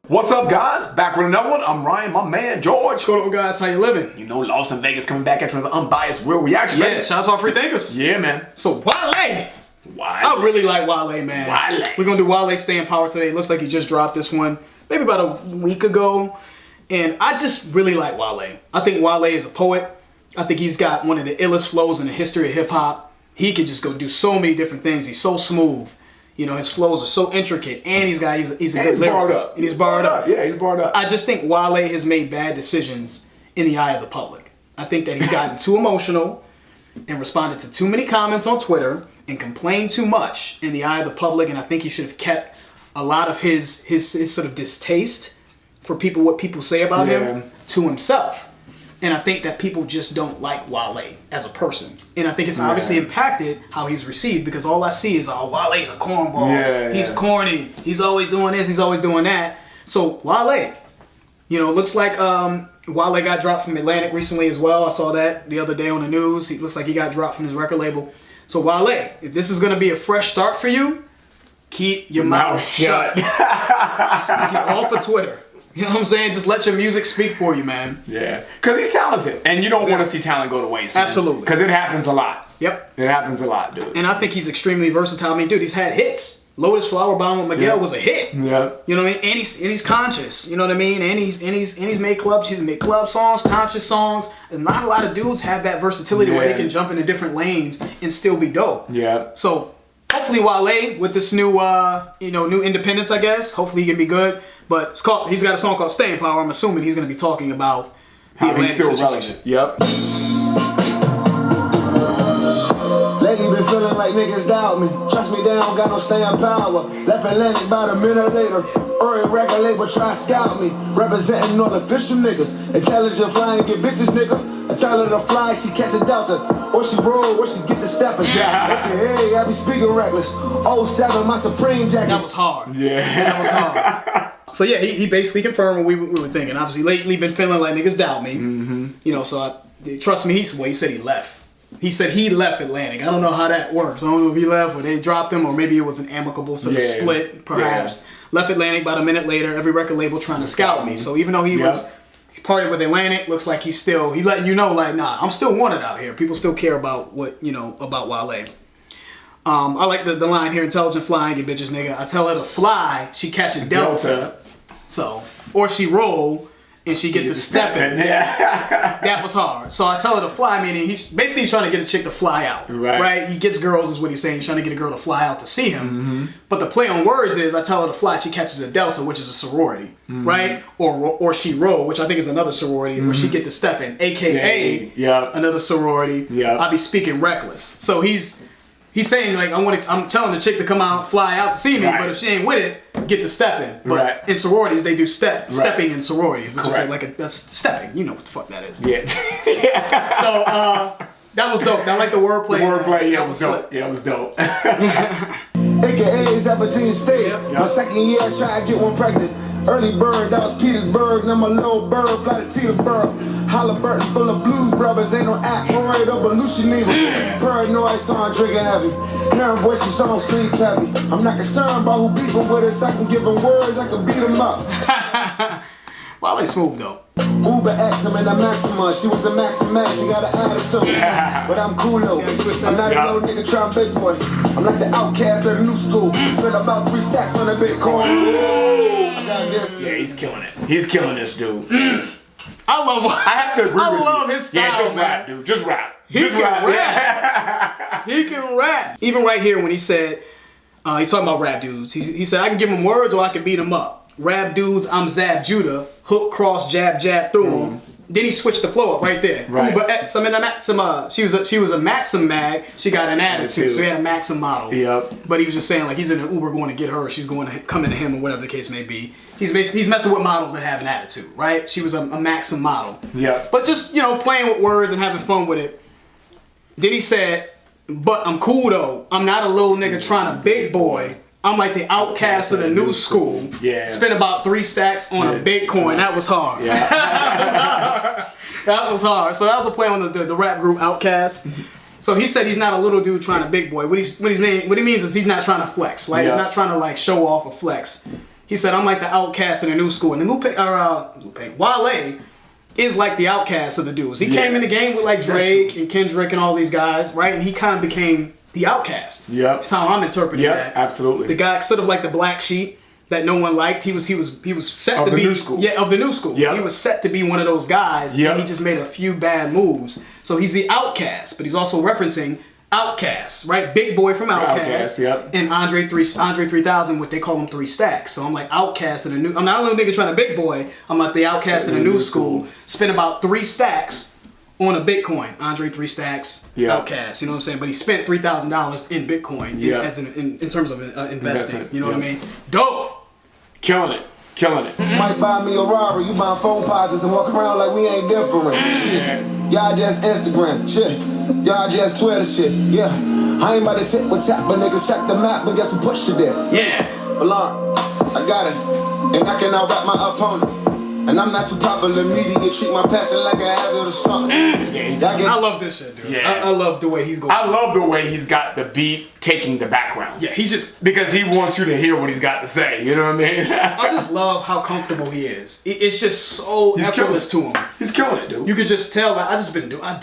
What's up, guys? Back with another one. I'm Ryan, my man George. What's going on, guys? How you living? You know, Las Vegas coming back after the unbiased real reaction. Yeah, shout out to our free thinkers. Yeah, man. So Wale. I really like Wale, man. Wale. We're gonna do Wale Stay in Power today. It looks like he just dropped this one maybe about a week ago. And I just really like Wale. I think Wale is a poet. I think he's got one of the illest flows in the history of hip hop. He can just go do so many different things. He's so smooth. You know, his flows are so intricate, and he's a good lyricist. And he's barred up. Yeah, he's barred up. I just think Wale has made bad decisions in the eye of the public. I think that he's gotten too emotional and responded to too many comments on Twitter and complained too much in the eye of the public. And I think he should have kept a lot of his sort of distaste for what people say about him to himself. And I think that people just don't like Wale as a person. And I think it's obviously impacted how he's received, because all I see is, oh, Wale's a cornball. He's corny. He's always doing this. He's always doing that. So Wale, you know, looks like Wale got dropped from Atlantic recently as well. I saw that the other day on the news. He looks like he got dropped from his record label. So Wale, if this is going to be a fresh start for you, keep your mouth shut. Get off of Twitter. You know what I'm saying? Just let your music speak for you, man. Yeah. Because he's talented. And you don't want to see talent go to waste. Absolutely. Because it happens a lot. Yep. It happens a lot, dude. And I think he's extremely versatile. I mean, dude, he's had hits. Lotus Flower Bomb with Miguel was a hit. Yeah. You know what I mean? And he's conscious. You know what I mean? And he's made clubs. He's made club songs, conscious songs. And not a lot of dudes have that versatility where they can jump into different lanes and still be dope. Yeah. So hopefully Wale, with this new new independence, I guess, hopefully he can be good. But he's got a song called Stay in Power. I'm assuming he's going to be talking about the Atlantic situation. Yep. Lately been feeling like niggas doubt me. Trust me, they don't got no staying power. Left Atlantic about a minute later. Early record label try scout me. Representing all official niggas. Intelligent flying get bitches, nigga. I tell her to fly, she catch a delta. Or she roll, or she get the steppers. Okay, I be speaking reckless. 07, my Supreme jacket. That was hard. Yeah. That was hard. So yeah, he basically confirmed what we were thinking. Obviously, lately been feeling like niggas doubt me. Mm-hmm. You know, so trust me, he said he left. He said he left Atlantic. I don't know how that works. I don't know if he left or they dropped him, or maybe it was an amicable sort of split, perhaps. Yeah. Left Atlantic about a minute later. Every record label trying to scout me. So even though he parted with Atlantic, looks like he's letting you know, like, nah, I'm still wanted out here. People still care about about Wale. I like the line here, intelligent flying, you bitches, nigga. I tell her to fly, she catch a delta. So, or she roll, and she get the stepping. Yeah. That was hard. So I tell her to fly, meaning he's trying to get a chick to fly out. Right? He gets girls, is what he's saying. He's trying to get a girl to fly out to see him. Mm-hmm. But the play on words is, I tell her to fly, she catches a delta, which is a sorority. Mm-hmm. Right? Or she roll, which I think is another sorority, where she get the stepping, a.k.a. another sorority. Yeah. I be speaking reckless. So he's saying, like, I'm telling the chick to come out, fly out to see me, but if she ain't with it, get the stepping. But in sororities, they do stepping in sororities, which is like that's stepping. You know what the fuck that is. Yeah. So that was dope. I like the wordplay. The wordplay, yeah, was dope. Yeah, it was dope. AKA is at Virginia State. My second year, I tried to get one pregnant. Early bird, that was Petersburg. Now my little bird fly to Teterboro. Halliburton full of blues brothers. Ain't no Ackroyd or Belushi neither. Paranoid, so I'm drinking heavy. Hearing voices, so I don't sleep heavy. I'm not concerned about who beefing with us. I can give them words, I can beat them up. Wale smooth though. Uber X, I'm in a Maxima. She was a Maxima, she got an attitude. But I'm cool though. I'm not a little nigga trying big boy. I'm like the outcast of the new school. Spent about 3 stacks on a Bitcoin. Yeah, he's killing it. He's killing this dude. I have to agree with you. I love his style, just man. rap, dude. Just rap. He can rap. He can rap. Even right here when he said, he's talking about rap dudes. He said, I can give them words or I can beat them up. Rap dudes, I'm Zab Judah. Hook, cross, jab, jab through them. Then he switched the flow up right there. Uber X, I'm in a Maxim. She was a Maxim mag. She got an attitude, so he had a Maxim model. Yep. But he was just saying, like, he's in an Uber going to get her. She's going to come into him, or whatever the case may be. He's messing with models that have an attitude, right? She was a Maxim model. Yeah. But just, playing with words and having fun with it. Then he said, but I'm cool though. I'm not a little nigga trying to big boy. I'm like the outcast of the new school. Yeah. Spent about 3 stacks on a Bitcoin. That was hard. Yeah. That was hard. So that was a play on the rap group Outkast. So he said he's not a little dude trying to big boy. What he means is he's not trying to flex. Like he's not trying to like show off or flex. He said, I'm like the outcast in the new school. And Wale is like the outcast of the dudes. He came in the game with like Drake and Kendrick and all these guys, right? And he kind of became the outcast. Yep. That's how I'm interpreting that. Yeah, absolutely. The guy sort of like the black sheep that no one liked. He was set to be new school. Yeah, of the new school. Yep. He was set to be one of those guys, and he just made a few bad moves. So he's the outcast, but he's also referencing Outkast, right? Big Boy from Outkast, yep. and Andre 3000, what they call him 3 Stacks. So I'm like Outkast in the new. I'm not only nigga trying to Big Boy. I'm like the Outkast in the new school. Spent about 3 stacks on a Bitcoin. Andre 3 Stacks, Outkast. You know what I'm saying? But he spent $3,000 in Bitcoin in terms of investing. You know what I mean? Dope. Killing it. Might buy me a Rari, you buy phone posits and walk around like we ain't different. Shit, y'all just Instagram. Shit, y'all just Twitter shit. Yeah, I ain't about to sit with tap, but niggas check the map, but guess who push it there? Yeah. Alarm, I got it, and I can out-rap my opponents. And I'm not too popular media, treat my passion like a hazard or something. I love this shit, dude. Yeah. I love the way he's going. I love the way he's got the beat taking the background. Yeah, he's just... Because he wants you to hear what he's got to say, you know what I mean? I just love how comfortable he is. It's just so effortless to him. He's killing it, dude. You could just tell, like, I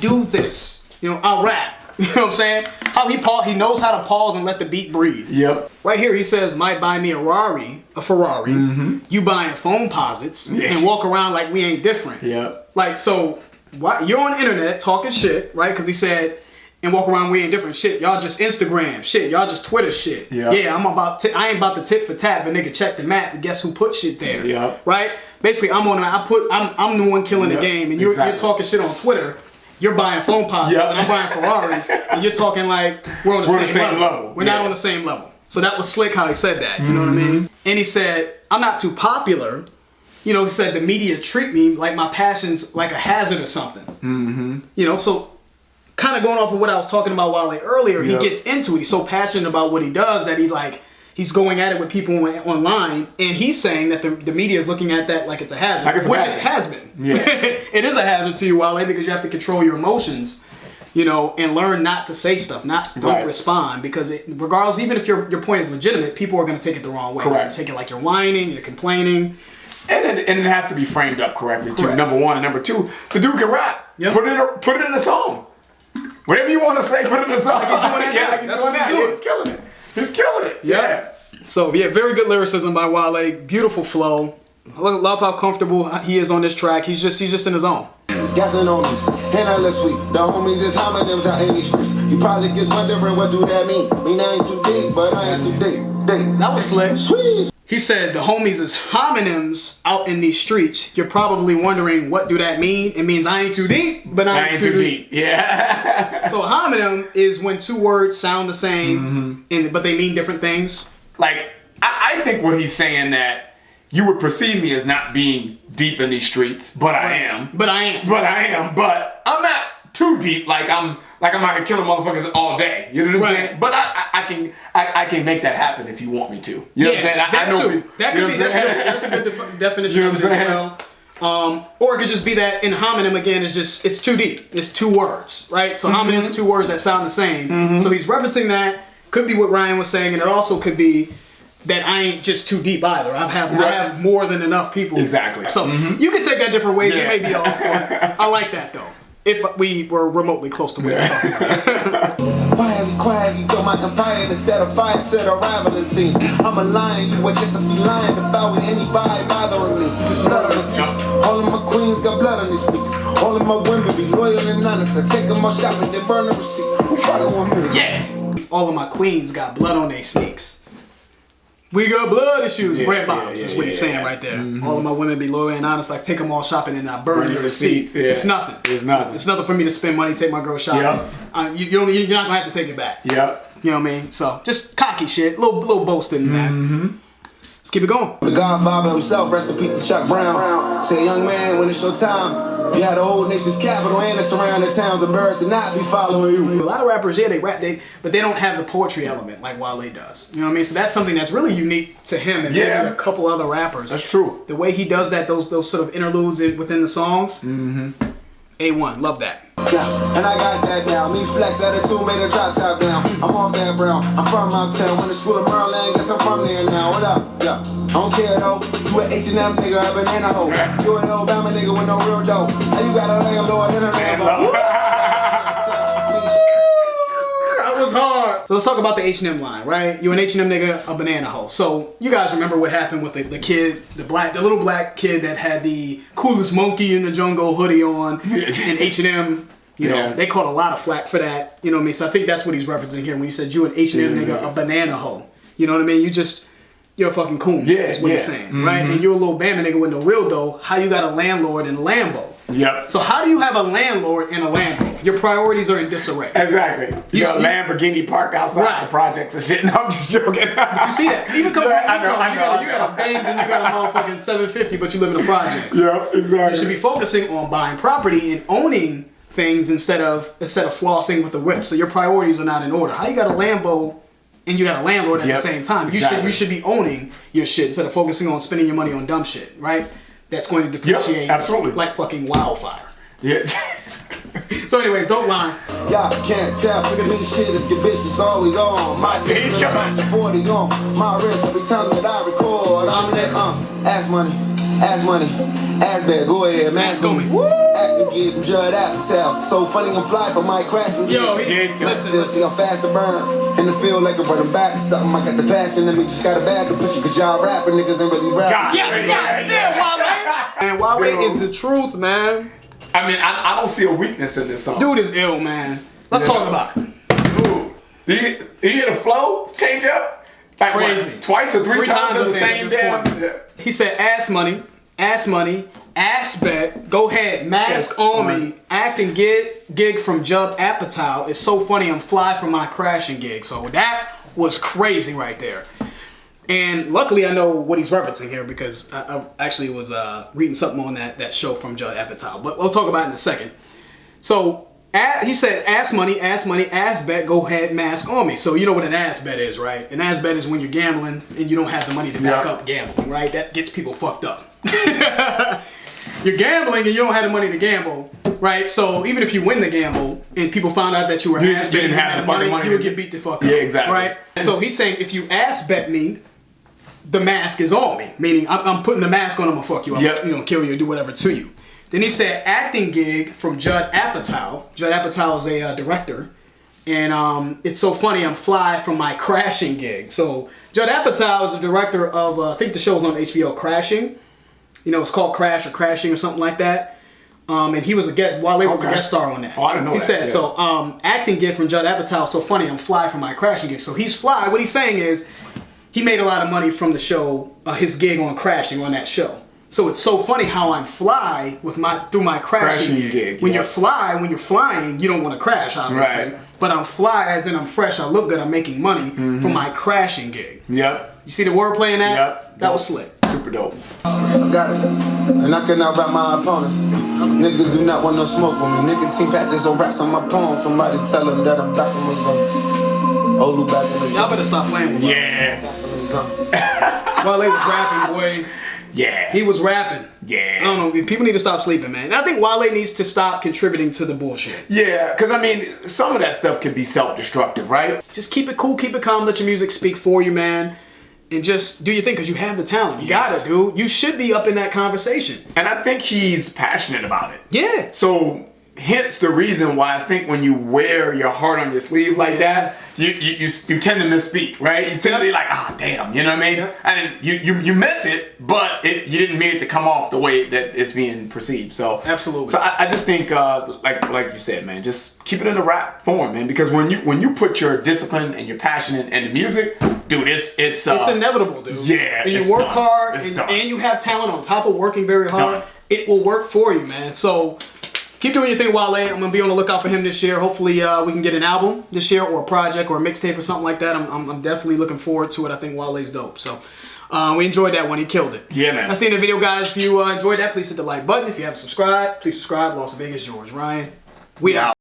do this. You know, I rap. You know what I'm saying? How he knows how to pause and let the beat breathe. Yep. Right here, he says, might buy me a Ferrari. Mm-hmm. You buying phone posits and walk around like we ain't different. Yep. Like, so, you're on the internet talking shit, right? Because he said, and walk around we ain't different. Shit, y'all just Instagram. Shit, y'all just Twitter shit. Yep. Yeah, I ain't about to tit for tat, but nigga, check the map and guess who put shit there. Yep. Right? Basically, I'm on the map. I'm the one killing the game, and you're talking shit on Twitter. You're buying phone posits, and I'm buying Ferraris, and you're talking like we're on the same level. We're not on the same level. So that was slick how he said that. You know what I mean? And he said, I'm not too popular. You know, he said the media treat me like my passion's like a hazard or something. Mm-hmm. You know, so kind of going off of what I was talking about Wale earlier, he gets into it. He's so passionate about what he does that he's going at it with people online, and he's saying that the media is looking at that like it's a hazard, which it has been. Yeah. It is a hazard to you, Wale, because you have to control your emotions, you know, and learn not to say stuff, don't respond, because regardless, even if your point is legitimate, people are going to take it the wrong way. Correct. Take it like you're whining, you're complaining. And it has to be framed up correctly, too. Number one. And number two, the dude can rap. Yep. Put it in a song. Whatever you want to say, put it in a song. Like he's doing that. That's what he's doing. He's killing it. He's killing it. Yeah. So, very good lyricism by Wale. Beautiful flow. I love how comfortable he is on this track. He's just in his zone. Gassing homies, handless sweet. The homies is homonyms out in these streets. You probably just wondering what do that mean. Mean I ain't too deep, but I ain't too deep. That was slick. Sweet. He said the homies is homonyms out in these streets. You're probably wondering what do that mean? It means I ain't too deep, but I ain't too deep. Yeah. So a homonym is when two words sound the same, but they mean different things. Like, I think what he's saying that you would perceive me as not being deep in these streets, but I am. But I'm not too deep. Like I'm out here killing motherfuckers all day. You know what I'm saying? But I can make that happen if you want me to. You know what I'm saying? I know that could be. That's a good definition of it as well. Or it could just be that in homonym again it's too deep. It's 2 words, right? So homonyms 2 words that sound the same. So he's referencing that. Could be what Ryan was saying, and it also could be that I ain't just too deep either. I have more than enough people. Exactly. So you can take that different ways. It may be off. I like that though. If we were remotely close to what we're talking about. Quietly build my empire instead of fire, set a rivaling team. I'm a lion, you are just a feline about with anybody bothering me. This is blood on the teeth. All of my queens got blood on these sneakers. All of my women be loyal and honest. I take them all shopping, then burn the receipt. Who follow me? Yeah. All of my queens got blood on their sneaks. We got blood issues. Bread bombs is what he's saying right there. All of my women be loyal and honest. I take them all shopping and I burn your receipt. It's nothing. It's nothing. It's nothing for me to spend money, take my girl shopping. You're not going to have to take it back. Yep. You know what I mean? So just cocky shit. Little boasting in that. Let's keep it going. The Godfather himself, rest in peace to Chuck Brown. Say, young man, when it's your time, you had the whole nation's capital and the surrounding towns and birds to not be following you. A lot of rappers, they rap, but they don't have the poetry element like Wale does. You know what I mean? So that's something that's really unique to him and maybe a couple other rappers. That's true. The way he does that, those sort of interludes within the songs, A1, love that. Yeah, and I got that now. Me flex attitude made a drop top down. I'm off that brown. I'm from uptown. Went to school in Maryland. Guess I'm from there now. What up? Yeah, I don't care though. You an H&M nigga, a banana hoe. You an Alabama nigga with no real dough. How you got a landlord and a landlord? That was hard. So let's talk about the H&M line, right? You an H&M nigga, a banana hoe. So you guys remember what happened with the kid, the little black kid that had the coolest monkey in the jungle hoodie on, and H&M. You know, they caught a lot of flack for that. You know what I mean? So I think that's what he's referencing here when he said you an H&M nigga, a banana hoe. You know what I mean? You're a fucking coon. Yeah, that's what he's saying, right? And you're a little Bama nigga with no real dough. How you got a landlord in a Lambo? Yep. So how do you have a landlord in a Lambo? Your priorities are in disarray. Exactly. You got a Lamborghini park outside the projects and shit. No, I'm just joking. But you see that? Even come I know. You got a Benz and you got a motherfucking 750, but you live in the projects. Yeah, exactly. You should be focusing on buying property and owning things instead of flossing with the whip. So your priorities are not in order. How you got a Lambo and you got a landlord at the same time? You should be owning your shit instead of focusing on spending your money on dumb shit, right? That's going to depreciate absolutely. Like fucking wildfire. Yeah. So anyways, don't lie. Y'all can't tell. Look at this shit if your bitch is always on. My dick is about to 40 on my wrist every time that I record. I'm lit, ass money, ass bad. Go ahead, mask on me. Acting get Judd Apatow. So funny I'm fly for my crash and yo, listen. See I'm fast to burn in the field like a running back or something. I got the passion in me, just got a bag to push it 'cause y'all rapping niggas ain't really rapping. Yeah, Wale. And Wale is the truth, man. I mean, I don't see a weakness in this song. Dude is ill, man. Let's talk about it. Dude, you hear the flow change up? Like crazy. What, twice or three times in the same damn. He said, ass money, ass bet, go ahead, mask on me, act and gig from Judd Apatow. It's so funny, I'm fly from my crashing gig. So that was crazy right there. And luckily I know what he's referencing here because I actually was reading something on that show from Judd Apatow. But we'll talk about it in a second. So he said, ass money, ass bet, go ahead, mask on me. So you know what an ass bet is, right? An ass bet is when you're gambling and you don't have the money to back up gambling, right? That gets people fucked up. You're gambling and you don't have the money to gamble, right? So even if you win the gamble and people found out that you were ass betting and had the money, you would get beat the fuck up. Yeah, exactly. Right? So he's saying if you ass bet me, the mask is on me. Meaning I'm putting the mask on, I'm gonna fuck you up, kill you or do whatever to you. Then he said acting gig from Judd Apatow. Judd Apatow is a director. And it's so funny, I'm fly from my crashing gig. So Judd Apatow is the director of, I think the show's on HBO, Crashing. You know, it's called Crash or Crashing or something like that. And he was Wale was a guest star on that. Oh, I didn't know he that. said, so acting gig from Judd Apatow, so funny, I'm fly from my crashing gig. So he's fly. What he's saying is, he made a lot of money from the show, his gig on Crashing on that show. So it's so funny how I'm fly with through my crashing gig. When you're flying, you don't want to crash, obviously. Right. But I'm fly as in I'm fresh, I look good, I'm making money from my crashing gig. Yep. You see the wordplay in that? Yep. That was slick. Super dope. I got it, and I cannot rap my opponents. Niggas do not want no smoke with me. Nicotine patches or raps on my palm. Somebody tell them that I'm back in the zone. Olu back in the zone. Y'all better stop playing with me. Yeah. Wale was rapping, boy. Yeah. He was rapping. Yeah. I don't know. People need to stop sleeping, man. And I think Wale needs to stop contributing to the bullshit. Yeah, because I mean, some of that stuff can be self-destructive, right? Just keep it cool, keep it calm, let your music speak for you, man. And just do your thing because you have the talent. You got it, dude. You should be up in that conversation. And I think he's passionate about it. Yeah. So, hence the reason why I think when you wear your heart on your sleeve like that, you tend to misspeak, right? You tend to be like, damn, you know what I mean? Yeah. And you meant it, but you didn't mean it to come off the way that it's being perceived. So absolutely. So I just think, like you said, man, just keep it in the rap form, man. Because when you put your discipline and your passion in the music, dude, it's inevitable, dude. Yeah, and you work hard, and you have talent on top of working very hard. It will work for you, man. So. Keep doing your thing, Wale. I'm going to be on the lookout for him this year. Hopefully we can get an album this year or a project or a mixtape or something like that. I'm definitely looking forward to it. I think Wale's dope. So we enjoyed that one. He killed it. Yeah, man. That's the end of the video, guys. If you enjoyed that, please hit the like button. If you haven't subscribed, please subscribe. Las Vegas, George Ryan. We out.